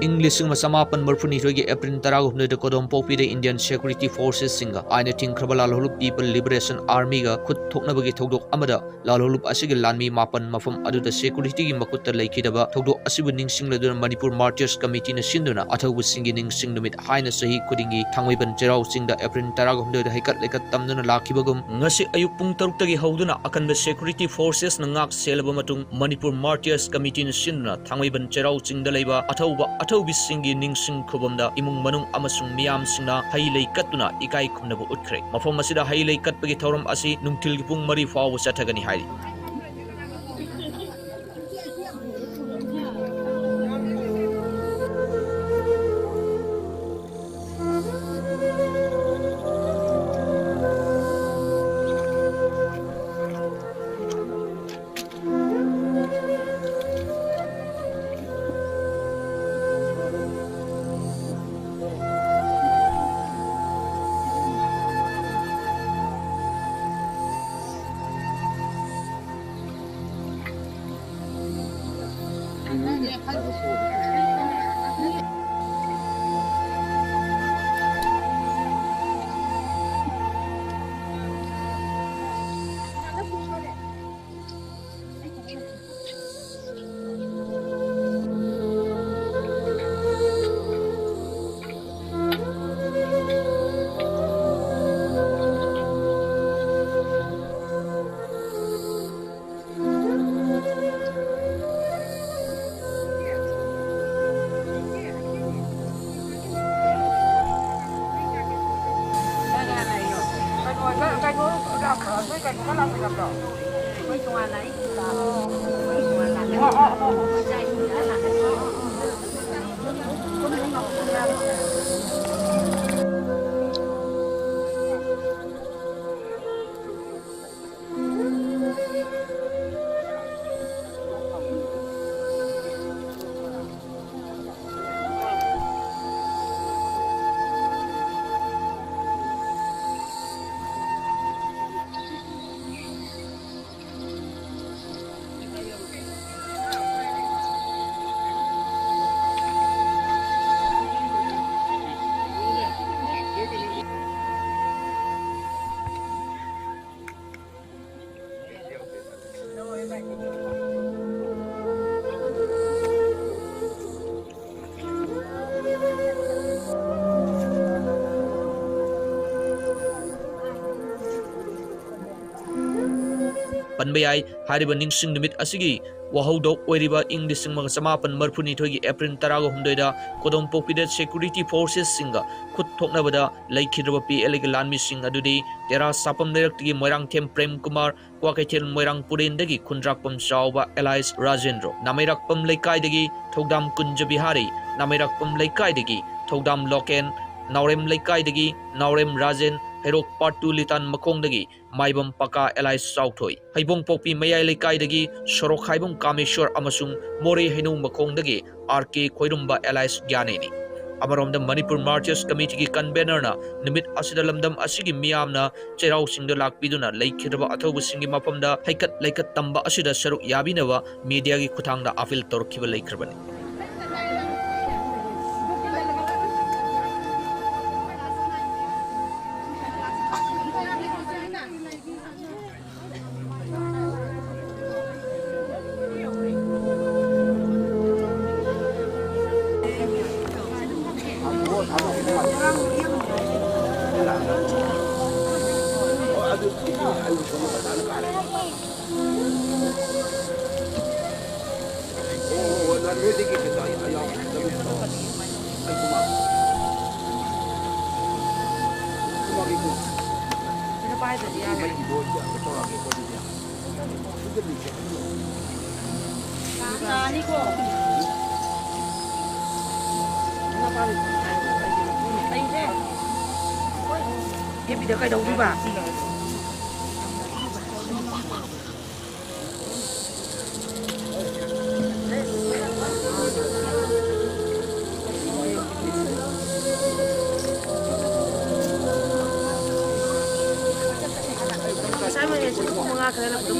English Samapan Murfuni April Taragum the Kodom Popi the Indian Security Forces Singa Aina Ting Krabala People Liberation Army ga Kut Toknabagi Togdok Amada Lalolup Asigil Lanmi Mapan Mafam Adu the Security Makuta Laikidaba Togdok Asibuning Singladun Manipur Martyrs Committee Sinduna Athouba Singgi Numit Haina Sahi Kudingi Thangmeiband Cheiraoching the April Taragum the Heikat Leikat Tamba Lakibagum Ngasi Ayupung Tarutagi Hauduna Akan the Security Forces Nangak Selabamatung Manipur Martyrs Committee Sinduna Thangmeiband Cheiraoching the Leba Athouba Singgi Numit Imung Manung Amasung Miam Singna Hai Leikatuna Ikai Kumnabu Utkre Mafam Masida Hai Leikat Pagi Tauram Asi Nungtil Gipung Mari Faw Satagani Hai Panbayai Hariba Ningsing Numit Asigi Wahaudo Weriba English Samapan Marfuni Togi April Tarago Humdoida Kodom Popidet Security Forces Singa Kut Toknabada Laikidaba P Elegalanmi Sing Adudi Tera Sapam Lerti Moirang Tem Prem Kumar Kwakatil Moirang Purindagi Kundrakpam Shauba Elias Rajendro Namirakpam Lekaidagi Togdam Kunjabihari Namirakpam Lekaidagi Togdam Loken Naurem Lekaidagi Naurem Rajen Herok Part 2 Litan Makongdagi Maibam Paka Elias Sauthoi Haibong Popi Mayai Lekaidagi Sorok Haibong Kameshwar Amasung More Henu Makongdagi RK Khoirumba Elias Gyaneni Amarom the Manipur Martyrs Committee convener na Numit Asidalamdam Asigi Miamna Cheiraoching the Lakpiduna Laikidaba Athouba Singgi Mapamda Heikat Leikat Tamba Asida Saruk Yabinava Media gi Kuthangda Afil Torkiba Laikrabani Em bị được cái đầu đi bà. Saya mau mengakhiri lagu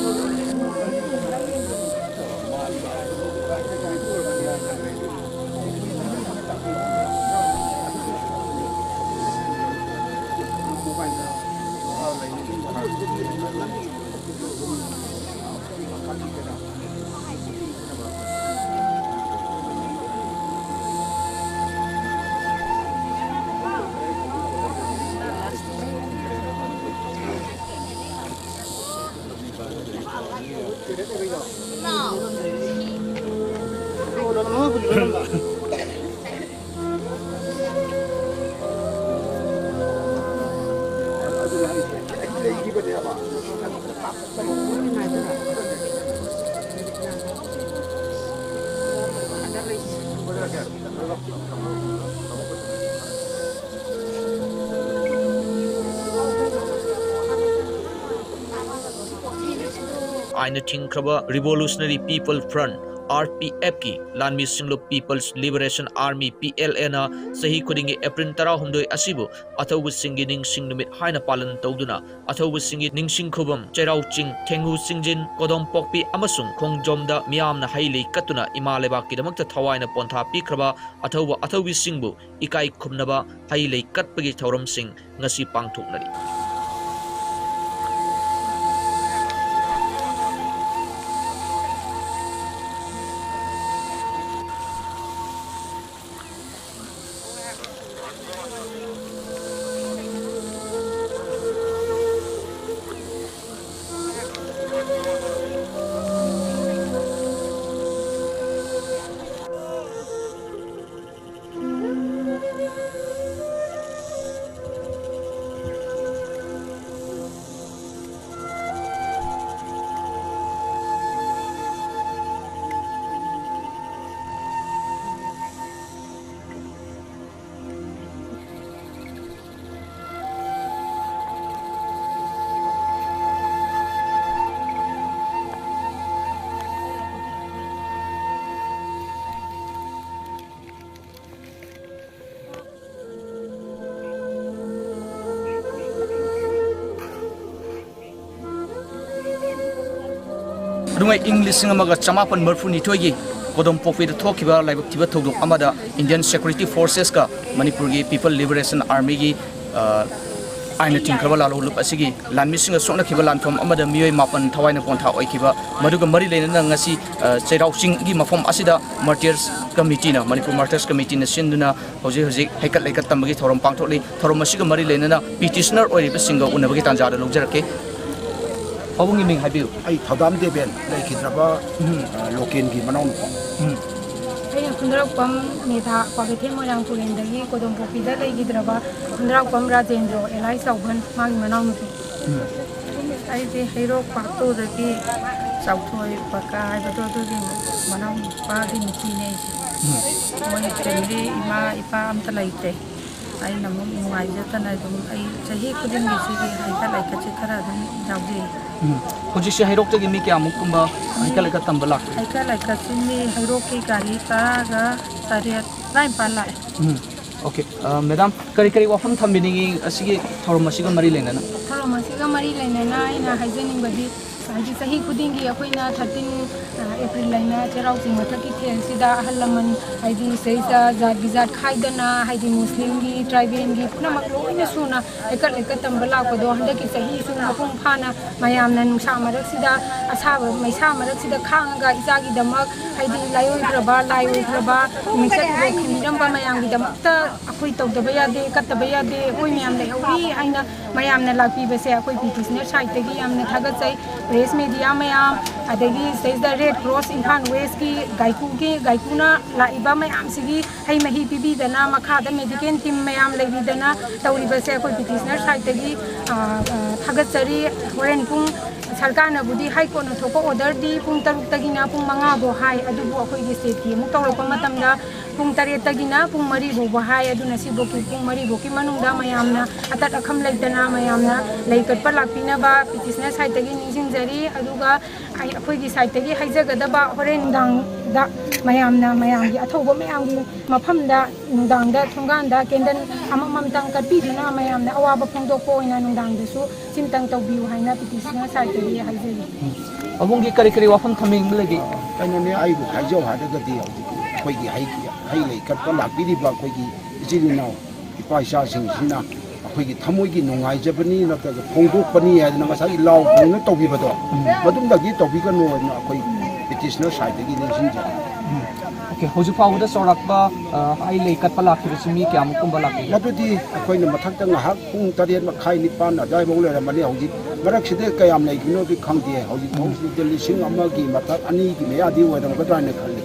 Aina Tingkraba Revolutionary People Front RPF ki Lanmi Singlo People's Liberation Army PLA na sahi khudingi April 16 asibu Athouba Singgi Numit haina palan tawduna Athouba Singgi Ningsing Khubam Cheiraoching Thenghu Singjin Kodom Pokpi amasung Khongjomda miyamna hailei katuna ima lebak kidamakta thawaina pontha pikraba Athoubi Singbu ikai khumnaba hailei katpagi thauram sing ngasi pangthoknari Dungai English amaga chamapan marfuni thoigi kodom pokpi da thokiba laibak tiba thogdok amada Indian Security Forces ka Manipur gi People Liberation Army gi aina tingkraba lalo lup asigi lanmi singa sokna khiba lanthom amada miyoi mapan thawaina pontha oikiba maduga mari leina ngasi Cheiraoching gi mafom asida Martyrs Committee na Manipur Martyrs Committee na sinduna hoji Heikat Leikat Tamba gi thorom pangthokli thorom asiga mari leina petitioner oiriba singa unabagi tanjada logjarake Abungi ming habiu ai thadam deben laikhidraba loken gi manaw no ai khundrak pam metha kwagithe morang pulen dagi kodom popida laikhidraba khundrak pam rajendro elai sauban magi manaw no ai de hero pakto dagi sauthoi pakai bato to gi manaw pa gi niki ne moi temri ima ipa am talaite ai namu nuai jatana dum ai chahi khudin gi sigi haika laika che khara dum jawje Hojik si hairok tagi mi kya mukumba Heikat Leikat Tamba lak Heikat Leikat sini hairok ki gari taraga tariat lain palai Okay madam kari wafam thambiningi asigi thorom asiga mari lena na thorom asiga mari lena na ina haijening badi haji sahi khudingi akoina 13 April laina Cheiraoching mathaki thel sida halaman haidi seisa jat khaidana haidi muslim gi tribal gi punamak loina suna Heikat Leikat Tamba lak kodo handaki sahi suna pung phana mayamna nungsa marak sida asaba maisa marak sida khanga isagi damak haidi layoi graba misat ro khindam ba mayam gi damakta akoi tawdaba yade kataba yade koi mayam le hori haina mayamna lakpi bese akoi petitioner site gi yamna thagat sai press media mayam adagi says the Red Cross Infan West ki gaikuna laiba mayam sigi hai mahi pibi dana makhada medical team mayam lagi dana tawri base akoi petitioner site gi thagat sari horen pung sarkar na budi high court na thoko order di pung taruk tagina pung manga bo hai adubu akoi gi state ki mu tawrok matamda pung taret tagina pung mari bo hai aduna si bo ki pung mari bo ki manungda mayamna atat akham laidana mayamna laikat pa lakpina ba petitioner site gi ningsing jari aduga ai akoi gi site gi haijagada ba horen dang da mayamna mayamgi athouba mayamgi mafamda nungdangda thonganda kendan amamam tang katpi duna mayamna awaba phongdokpo ina nungdangda su simtang tawbiu haina petitioner site gi haijari Abungi kari wafam thaming lagi kaina ne ai bu khaijo hadaga di khoi gi hai leikat pa lakpiri ba khoi gi ijilinaw ipaisa sing sina khoi gi thamoi gi nungai jabani na ta phongdok pani ya na masai law phongna tawbi bado madum da gi tawbi ga no na khoi petitioner site gi ningsing ja Okay, hojik fawda sorakba hai leikat palak ki mi kya mukum balak ki. ꯃꯗꯨꯗꯤ ꯑꯩꯈꯣꯏꯅ ꯃꯊꯛꯇ ꯉꯥꯏꯍꯥꯛ ꯄꯨꯡ 7:30 ꯅꯤꯄꯥꯜ ꯑꯗꯨꯋꯥꯏꯐꯥꯎ ꯂꯩꯔꯝꯃꯅꯤ ꯍꯧꯖꯤꯛ ꯃꯔꯛꯁꯤꯗ ꯀꯌꯥꯝ ꯂꯩꯈꯤꯕꯅꯣꯗꯤ ꯈꯪꯗꯦ ꯍꯧꯖꯤꯛ ꯐꯥꯎꯁꯤꯗ 1,000ꯒꯤ ꯃꯊꯛ 2ꯒꯤ ꯃꯌꯥꯗꯤ ꯑꯣꯏꯔꯝꯒꯗ꯭ꯔꯥ ꯍꯥꯏꯅ ꯈꯜꯂꯤ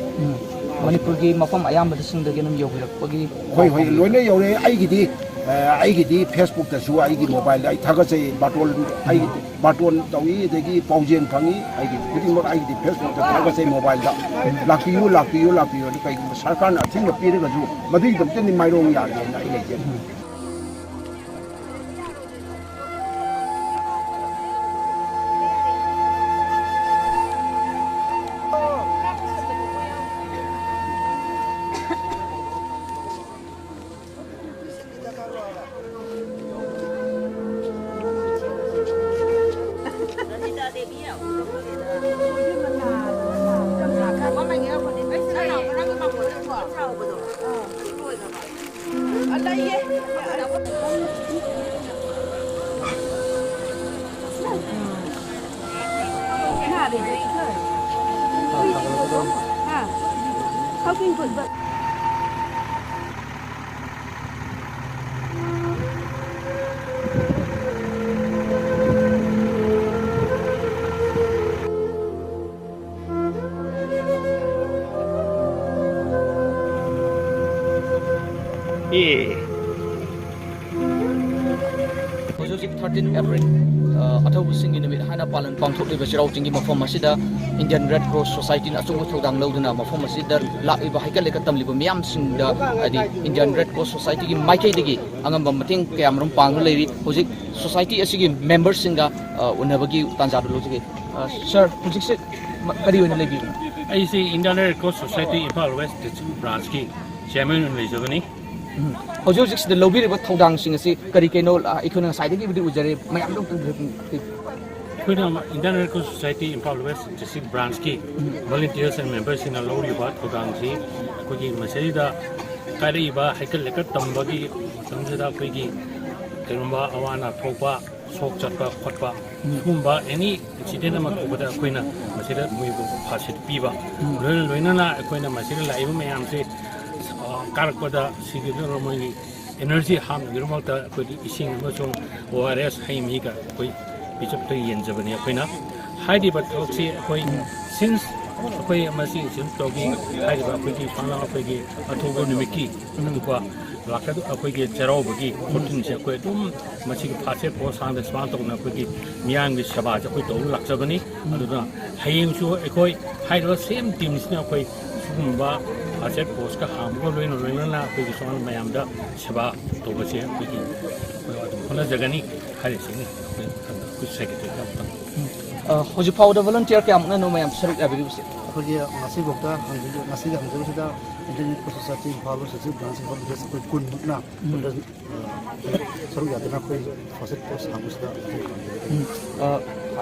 Manipurgi mafam ayambada singdagi nam yogirapagi ꯍꯣꯏ ꯍꯣꯏ ꯂꯣꯏꯅ ꯌꯧꯔꯦ ꯑꯩꯒꯤꯗꯤ ꯐꯦꯁꯕꯨꯛꯇꯁꯨ ꯑꯩꯒꯤ ꯃꯣꯕꯥꯏꯜꯗ ꯑꯩ ꯊꯥꯒꯠꯆꯩ ꯑꯩꯒꯤ ꯕꯥꯔꯇꯣꯟ ꯇꯧꯏ ꯑꯗꯒꯤ ꯄꯥꯎꯖꯦꯜ ꯐꯪꯏ ꯑꯩꯒꯤ ꯈꯨꯗꯤꯡꯃꯛ ꯑꯩꯒꯤꯗꯤ ꯐꯦꯁꯕꯨꯛꯇ ꯊꯥꯒꯠꯆꯩ ꯃꯣꯕꯥꯏꯜꯗ ꯂꯥꯛꯄꯤꯌꯨ ꯂꯥꯛꯄꯤꯌꯨ ꯂꯥꯛꯄꯤꯌꯨ ꯑꯗꯨ ꯀꯩꯒꯨꯝꯕ ꯁꯔꯀꯥꯔꯅ ꯑꯊꯤꯡꯕ ꯄꯤꯔꯒꯁꯨ ꯃꯗꯨꯒꯤꯗꯃꯛꯇꯗꯤ ꯃꯥꯏꯔꯣꯡ ꯌꯥꯒꯦꯅ ꯑꯩ ꯂꯩꯖꯩ Hojik 13 April Athouba Singgi Numit hana palan pangthokliba Cheiraoching gi mafam asida Indian Red Cross Society na achungba thodang loduna mafam asida lakiba Heikat Leikat Tamba miyam singda adi Indian Red Cross Society gi maikai dagi angamba mating kayamrum pangru leiri hojik society asigi members singa unabagi tanjadu lojigi sir hojik se kari oina lebi I see Indian Red Cross Society Impal West branch ki chairman leijabani hojik hojik the lobby riba thodang sing asi kari keno ikuna side gi bidi ujare mayam dong Indian Red Cross Society Impal West district branch ki volunteers and members in a lorry ba thodang si kogi masarida kari ba Heikat Leikat Tamba gi tamjada kogi kerumba awana thopa sok chatpa khotpa kumba any incident ma thobada koina masira muibu phasit piba loina na koina masira laibu mayam se karakpada sigidro moi energy ham girmota koi ising amachong ORS haimi ka koi bichap to yenjabani koina haidi ba thoksi koi since koi amasi sin togi haidi ba koi ki phala koi ki Athouba numiki dupa lakadu koi ki Cheiraoching khotin se koi dum masi ki phase po sang de swan to na koi ki miyang bi saba ja koi to lakjabani aduna hayeng chu koi haidi same team sina koi sumba Aset post ka hamgo loina na kogi soal mayam da seba to bache kogi hola jagani hari sini kuch secretary ka hojik fawda volunteer kya amna no mayam sarik abiri se kogi ngasi bokta ngasi da hangjo sida Indian Red Cross Society Impal West branch ko des ko kun na saru ya na koi faucet post hamu sida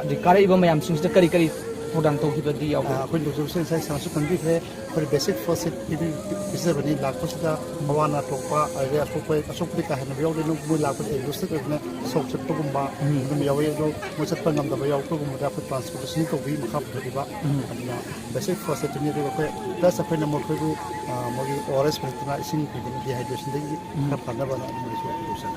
di kare iba mayam sing kari kari thodang to hibadi yaw ko do sen sai sansu kanbi the for basic faucet ibi bisabani lak ko sida awana tokpa area tokpa asok bi ka hana yaw de no bu lak ko industry ko na sok chat to gumba dum yaw do mo chat pa ngam da yaw to gumba da transportation ko bi makha phadiba adna basic faucet ni ro ko plus apne mo ko mo gi ORS na ising ko dehydration de ka phana bana mo so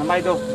Namay do.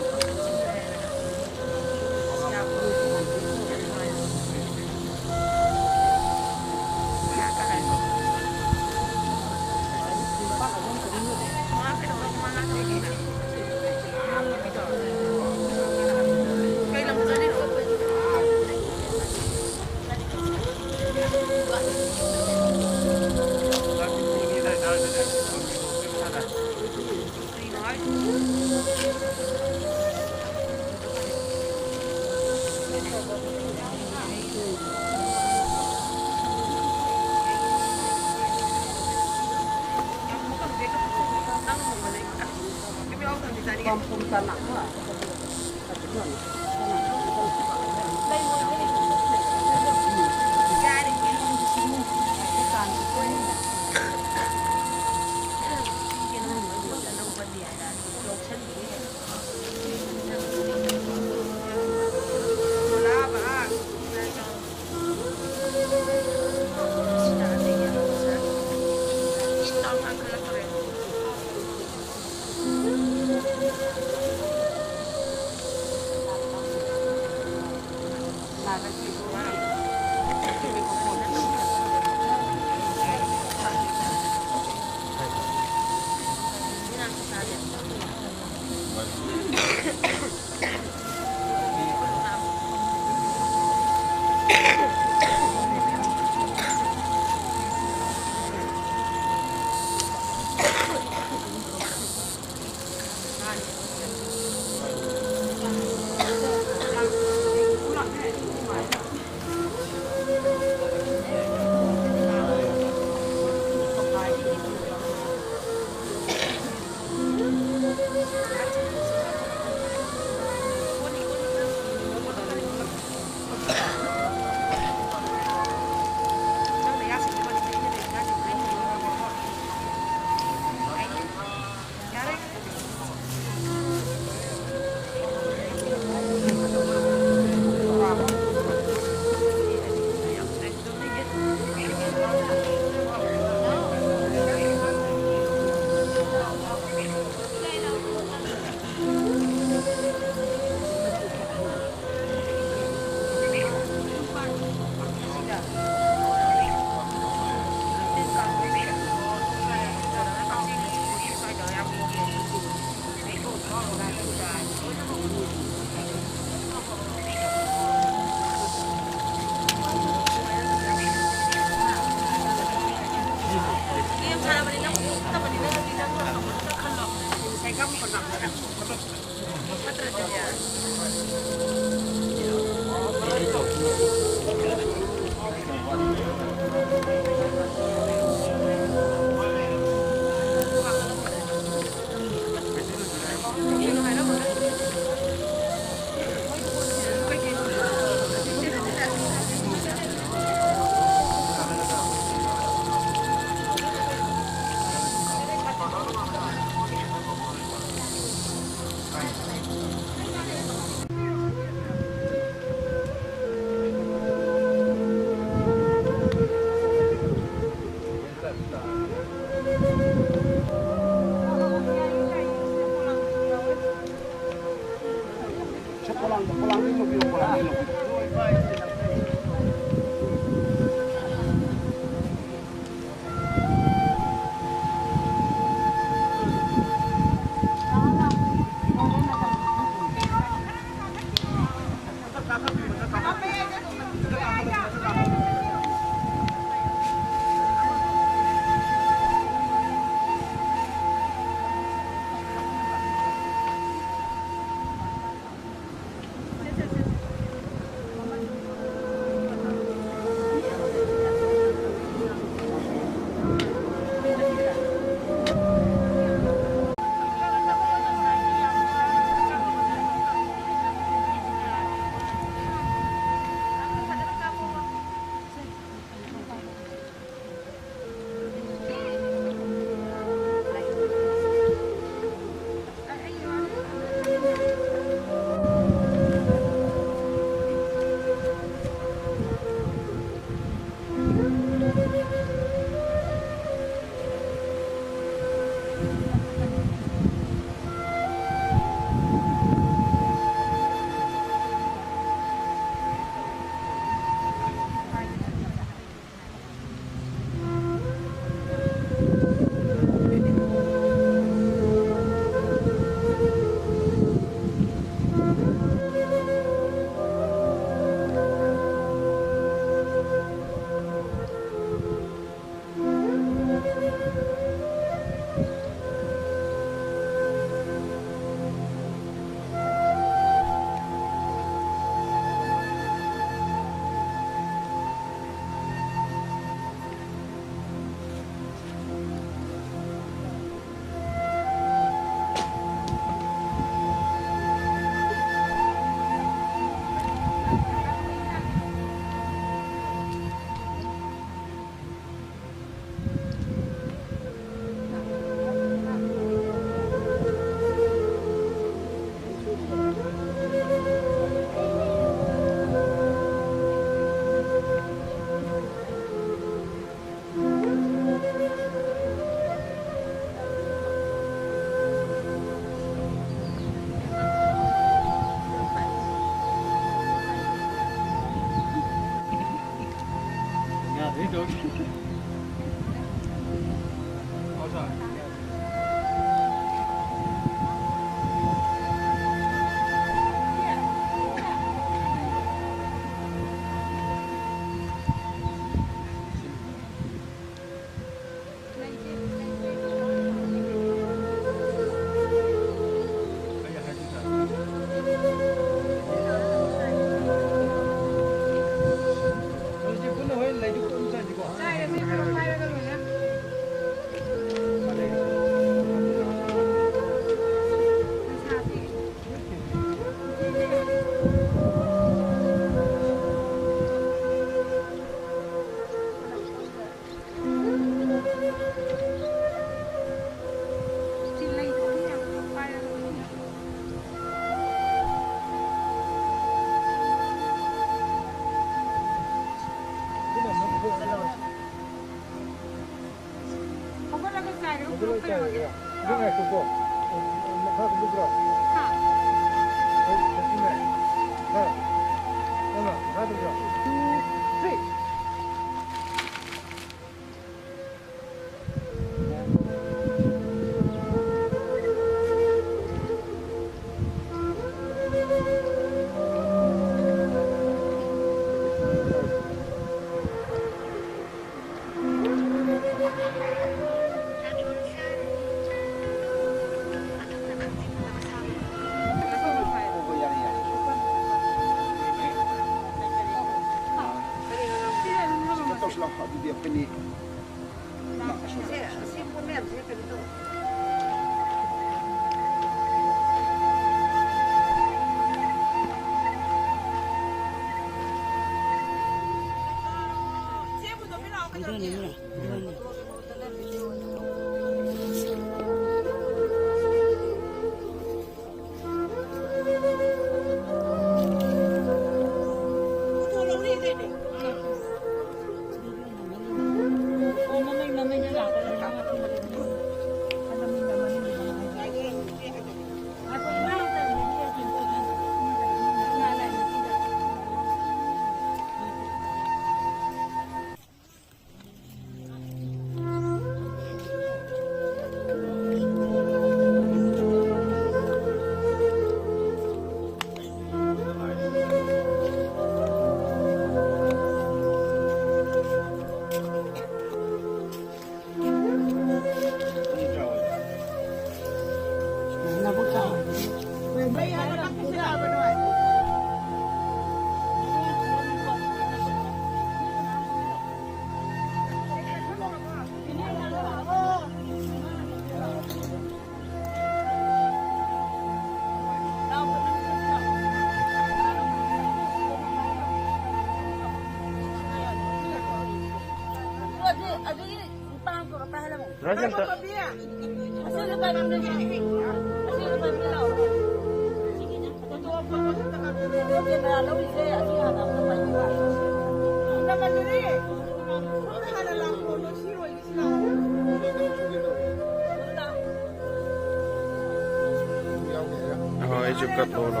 Itu kat lolo.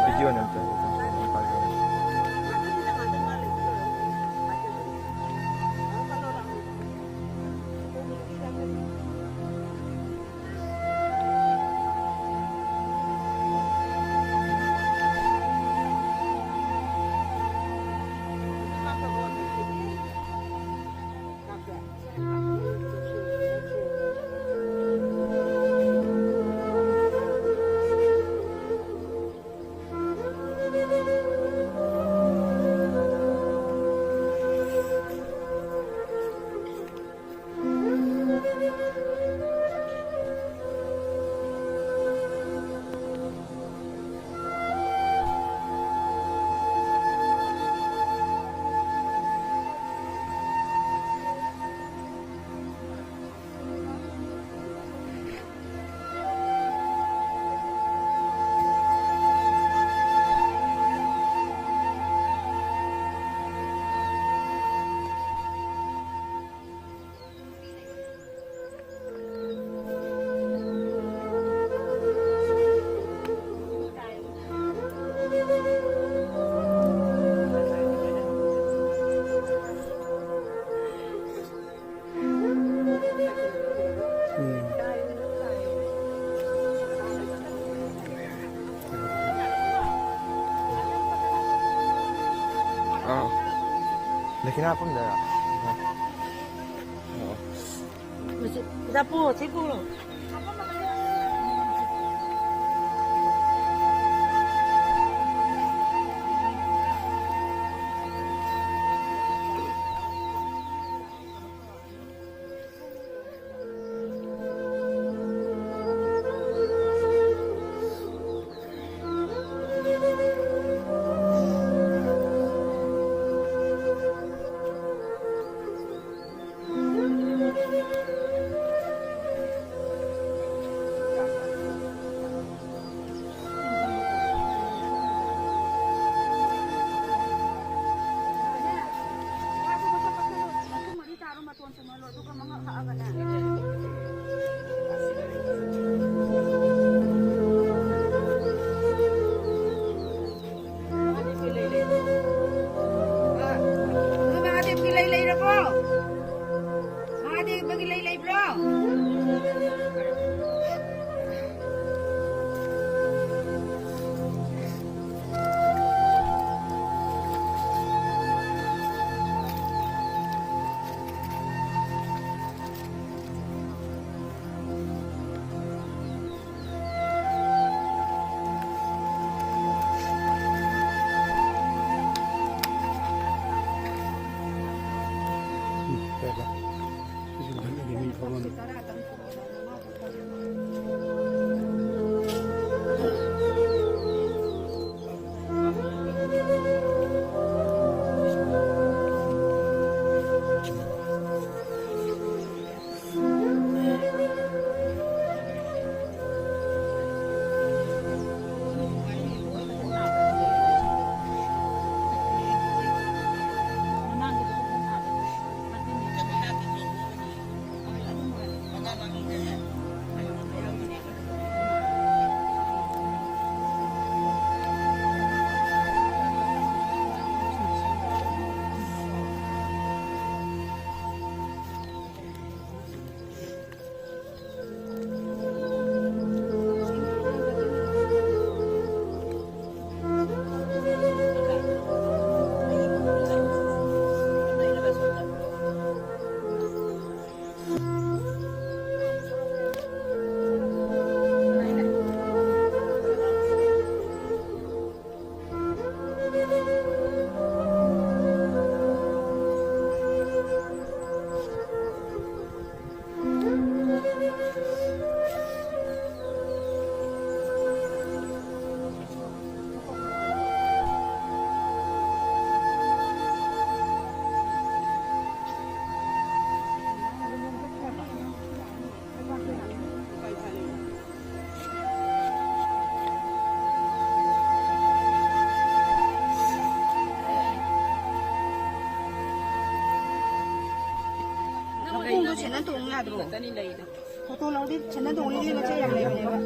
Video nanti. Lekin apa dah? Dapur, cikgu loh. ꯆꯟꯗꯟ ꯇꯣꯡ ꯌꯥꯗ꯭ꯔꯣ photo ꯂꯧꯔꯗꯤ ꯆꯟꯗꯟ ꯇꯣꯡꯗꯤ ꯃꯆꯩ ꯌꯥꯝ ꯂꯩꯕꯅꯦꯕ